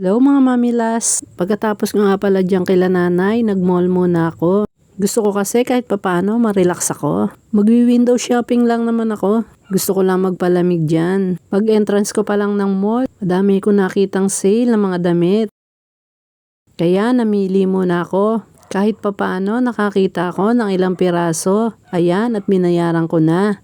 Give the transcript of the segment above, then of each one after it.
Hello mga mamilas, pagkatapos nga pala dyan kila nanay, nag-mall muna ako. Gusto ko kasi kahit papaano ma-relax ako. Magwi-window shopping lang naman ako. Gusto ko lang magpalamig dyan. Pag entrance ko pa lang ng mall, madami ko nakitang sale ng mga damit. Kaya namili muna ako. Kahit papaano nakakita ako ng ilang piraso. Ayan at binayaran ko na.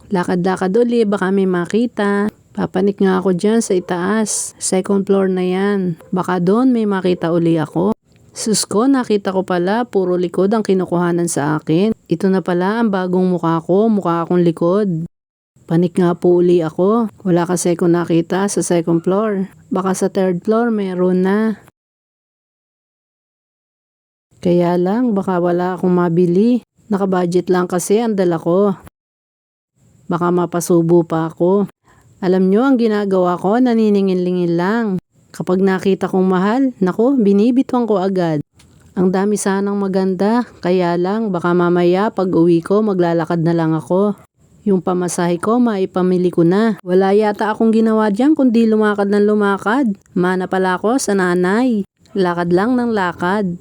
Lakad-lakad uli baka may makita. Papanik nga ako dyan sa itaas. Second floor na yan. Baka doon may makita uli ako. Sus ko, nakita ko pala puro likod ang kinukuhanan sa akin. Ito na pala ang bagong mukha ko, mukha akong likod. Panik nga po uli ako. Wala kasi akong nakita sa second floor. Baka sa third floor meron na. Kaya lang baka wala akong mabili. Nakabudget lang kasi ang dala ko. Baka mapasubo pa ako. Alam nyo, ang ginagawa ko, naniningil-lingil lang. Kapag nakita kong mahal, naku, binibitwang ko agad. Ang dami sanang maganda, kaya lang baka mamaya pag uwi ko maglalakad na lang ako. Yung pamasahe ko, maipamili ko na. Wala yata akong ginawa dyan kundi lumakad ng lumakad. Mana pala ako sa nanay. Lakad lang ng lakad.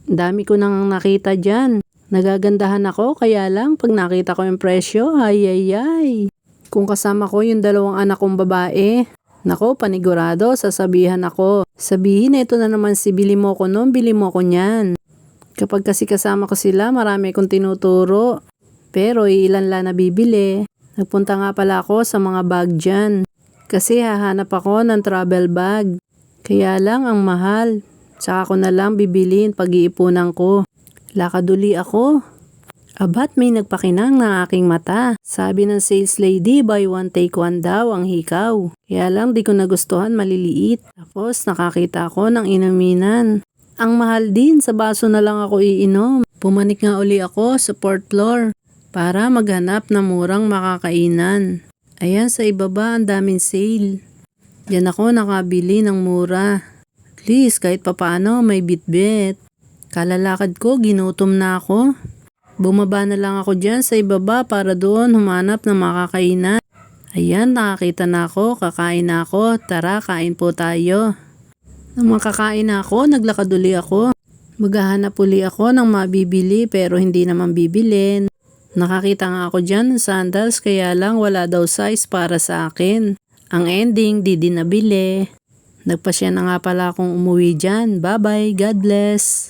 Dami ko nang nakita dyan. Nagagandahan ako, kaya lang pag nakita ko yung presyo, ay. Kung kasama ko yung dalawang anak kong babae, nako panigurado sasabihan ako. Sabihin ito na naman si bili mo ko nun, bili mo ko niyan. Kapag kasi kasama ko sila, marami kong tinuturo. Pero ilan lang nabibili. Nagpunta nga pala ako sa mga bag dyan. Kasi hahanap ako ng travel bag. Kaya lang ang mahal. Saka ko na lang bibilin pag-iipunan ko. Lakad uli ako. Abat may nagpakinang ng aking mata. Sabi ng sales lady, buy one take one daw ang hikaw. Kaya lang di ko nagustuhan, maliliit. Tapos nakakita ako ng inuminan. Ang mahal din, sa baso na lang ako iinom. Pumanik nga uli ako sa fourth floor para maghanap ng murang makakainan. Ayan sa ibaba ang daming sale. Diyan ako nakabili ng mura. At least kahit papaano may bitbit. Kalalakad ko, ginutom na ako. Bumaba na lang ako dyan sa ibaba para doon humanap ng makakainan. Ayan, nakakita na ako, kakain na ako. Tara, kain po tayo. Nang makakain na ako, naglakad uli ako. Maghahanap uli ako ng mabibili pero hindi naman bibilin. Nakakita nga ako dyan ng sandals kaya lang wala daw size para sa akin. Ang ending, di din nabili. Nagpasya na nga pala akong umuwi dyan. Bye bye, God bless.